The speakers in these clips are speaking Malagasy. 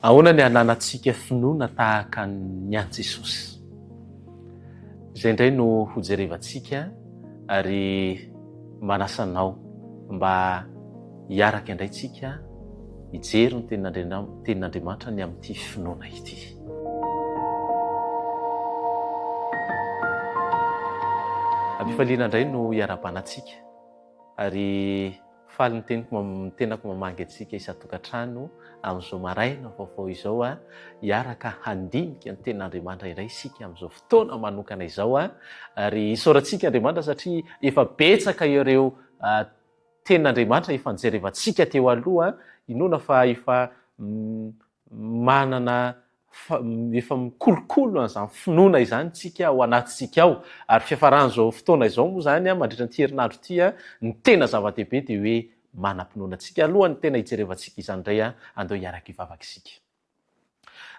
Ahoana ny hananantsika finoana tahaka ny an'i Jesosy? Izay indray no hojerevantsika ary manasanao mba hiaraka indray tsika hijery ny tenin'Andriamanitra ny amin'ity finoana ity. Ampifaliana indray no hiara-banantsika ary faly ny tenako mamangy antsika isan-tokantrano amin'izao maraina vaovao izao hiaraka handinika ny tenin'Andriamanitra iray isika amin'izao fotoana manokana izao ary isaorantsika Andriamanitra satria efa betsaka ireo tenin'Andriamanitra efa nijerevantsika teo aloha inoana fa efa manana efa mikolokolo an'izany finoana izany tsika ao anatintsika ao ary fiafaran'izao fotoana izao moa zany mandritra ny herinandro ity ny tena zava-dehibe dia hoe manam-pinoana antsika alohan'ny tena hijerevantsika izany indray andao hiaraka hivavaka isika.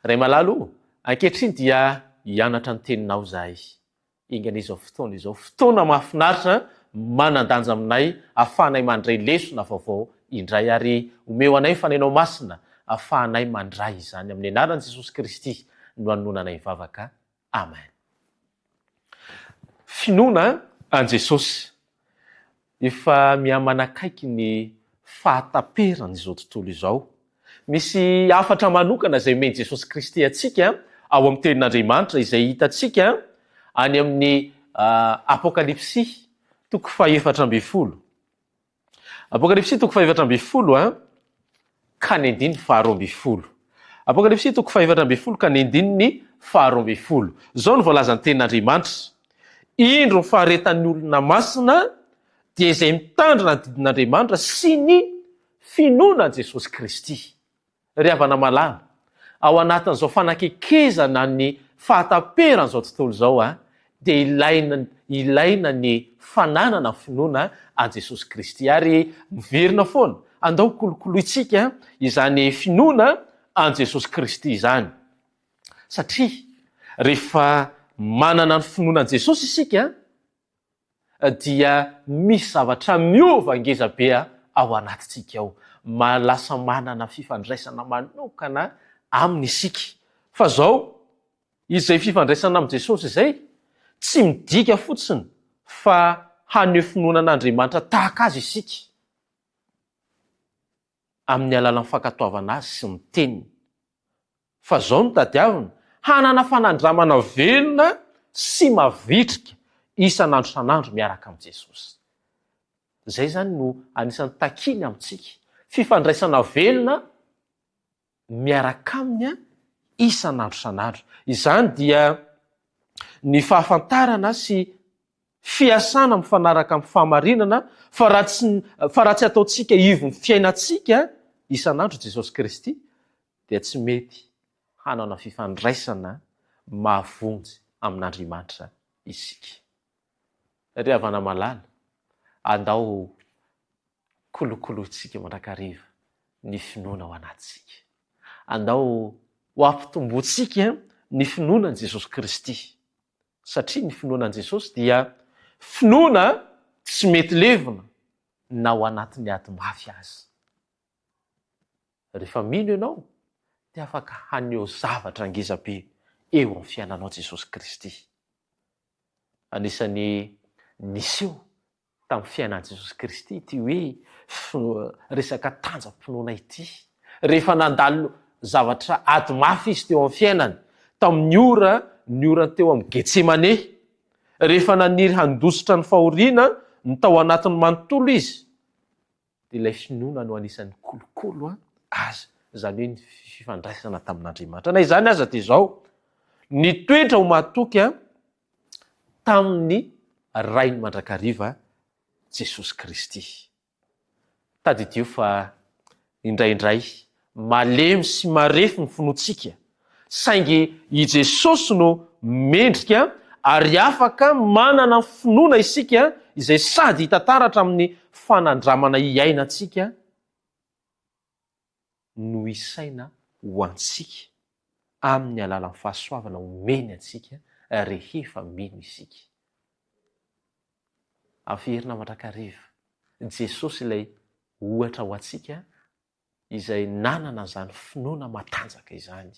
Ray malalo, ankehitriny dia hianatra ny teninao zahay. Ingan'izao fotoana izao, fotoana mahafinaritra manan-danja aminay, ahafahanay mandray lesona vaovao indray ary omeo anay fanainao masina ahafahanay mandray izany amin'ny anaran'i Jesosy Kristy no hanonanay hivavaka. Amen. Finoana an Jesosy. Efa mihamanakaiky ny fahataperana izao tontolo izao. Misy hafatra manokana izay omeny Jesosy Kristy antsika ao amin'ny tenin'Andriamanitra izay hitantsika any amin'ny Apokalipsy toko faha-efatra ambin'ny folo. Apokalipsy toko faha-efatra ambin'ny folo ka ny andininy faharoa ambin'ny folo. Apokalipsy toko faha-efatra ambin'ny folo ka ny andininy faharoa ambin'ny folo. Izao no voalazan'ny tenin'Andriamanitra. Indro ny faharetan'ny olona masina dia izay mitandrina ny didin'Andriamanitra sy ny finoana an Jesosy Kristy. Ry havana malala, ao anatin'izao fanakekezana ny fahataperan'izao tontolo izao dia ilaina ny fananana finoana an Jesosy Kristy ary miverina foana andao kolokoloitsika izany finoana an Jesosy Kristy izany. Satria rehefa manana ny finoana an Jesosy isika dia misy zavatra miova ngezabe ao anatintsika ao. Lasa manana fifandraisana manokana aminy isika. Fa zao, izay fifandraisana amin'ny Jesosy izay, tsy midika fotsiny fa haneho finoana an'Andriamanitra tahaka azy isika. Amin'ny alalan'ny fankatoavana azy sy ny teniny. Fa zao no tadiavina, hanana fanandramana velona sy mavitrika isan'andro san'andro miaraka amin'ny Jesosy. Zay zany no anisan'ny takiny amintsika. Fifandraisana velona miaraka aminy isan'andro san'andro. Izany dia ny fahafantarana sy fiasana mifanaraka amin'ny fahamarinana fa raha tsy ataontsika ivon'ny fiainantsika isan'andro Jesosy Kristy dia tsy mety hanana fifandraisana mahavonjy amin'Andriamanitra isika. Ry havana malala, andao kolokoloitsika mandrakariva ny finoana ao anatsika. Andao ho ampitombotsika ny finoana an Jesosy Kristy. Satria ny finoana an Jesosy dia finoana tsy mety levina na ao anatin'ny ady mafy azy. Rehefa mino ianao dia afaka haneho zavatra ngezabe eo amin'ny fiainanao Jesosy Kristy. Anisan'ny niseho tamin'ny fiainan'i Jesosy Kristy ity hoe resaka tanjam-pinoana ity. Rehefa nandalo zavatra ady mafy izy teo amin'ny fiainany, tamin'ny orany teo amin'ny Getsemane, rehefa naniry handositra ny fahoriana ny tao anatin'ny manontolo izy, dia ilay finoana no anisan'ny kolokolo azy, izany hoe ny fifandraisana tamin'Andriamanitra. Na izany aza dia izao, ny toetra ho mahatoky tamin'ny rainy mandrakariva Jesosy Kristy. Tadidio fa indraindray malemy sy marefy ny finoantsika, saingy i Jesosy no mendrika ary afaka manana finoana isika izay sady hitantaratra amin'ny fanandramana iainantsika no isaina ho antsika amin'ny alalan'ny fahasoavana omeny antsika rehefa mino isika. Amin'ny fiherina mandrakariva, Jesosy ilay ohatra ho antsika izay nanana zany finoana matanjaka izany,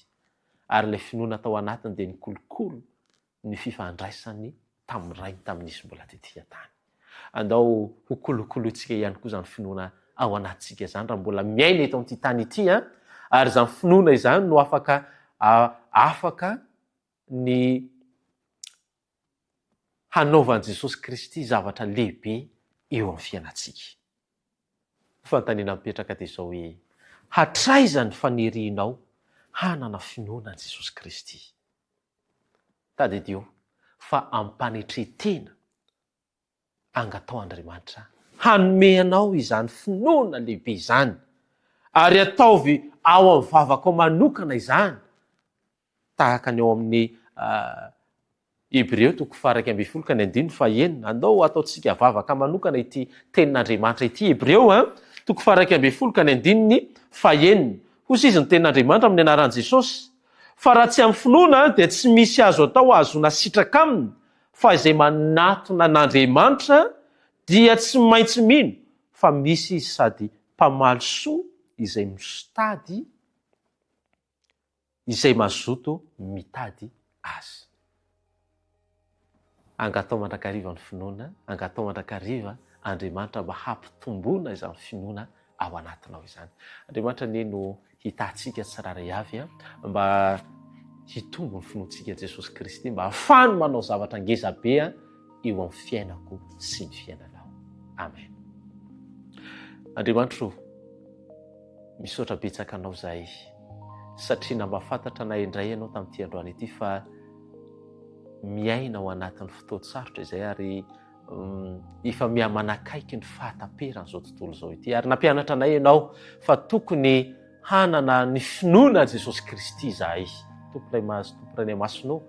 ary ilay finoana tao anatiny dia nikolokolo ny fifandraisany tamin'ny rainy tamin'izy mbola tetỳ tany. Andao ho kolokolotsika ihany koa zany finoana ao anatsika zany raha mbola miaina eto amin'ity tany ity ary zany finoana izany no afaka ny hanaovan'i Jesosy Kristy zavatra lehibe eo amin'ny fiainantsika. Fanontaniana mipetraka dia izao hoe hatraiza ny fanirianao hanana finoana an'i Jesosy Kristy? Tadidio fa ampanetretena angatao Andriamanitra hanome anao izany finoana lehibe izany, ary ataovy ao amin'ny vavaka manokana izany, tahaka ny ao amin'ny Hebreo 1:15 andao ataontsika vavaka manokana ity tenin'Andriamanitra ity. Hebreo 1:15 hoy izy ny tenin'Andriamanitra amin'ny anaran'i Jesosy, fa raha tsy amin'ny finoana dia tsy misy azo atao azona sitraka aminy, fa izay manatona an'Andriamanitra dia tsy maintsy mino fa misy izy sady mpamaly soa izay misitady, izay mazoto mitady azy. Angatao mandrakariva ny finoana, angatao mandrakariva Andriamanitra mba hampitombona izany finoana ao anatinao izany. Andriamanitra ne no hitantsika tsiraray avy mba hitombo ny finoantsika Jesosy Kristy, mba hafahany manao zavatra ngeza be eo amin'ny fiainako sy ny fiainanao. Amen. Andriamanitra, misaotra betsaka anao zahay satria nambafantatra anay indray ianao tamin'ity androany ity fa miaina ao anatin'ny fotoan-tsarotra izay ary efa mihamanakaiky ny fahataperan'izao tontolo izao ity, ary nampianatra anay ianao fa tokony hanana ny finoana Jesosy Kristy zahay. Tomporay masonao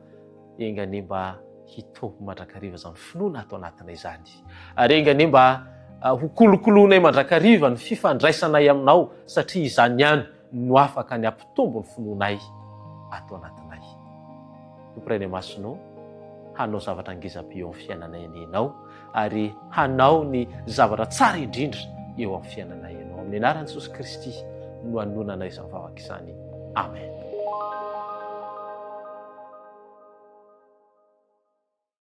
engane mba hitombo mandrakariva izany finoana atao anatinay izany, ary engane mba ho kolokoloanay mandrakariva ny fifandraisanay aminao, satria izany ihany no afaka ny ampitombo ny finoanay atao anatinay. Tomporay masonao hanao zavatra ngezabe eo amin'ny fiainanay ianao, ary hanao ny zavatra tsara indrindra eo amin'ny fiainanay ianao. Amin'ny anaran'i Jesosy Kristy no hanonana izany vavaka izany. Amen.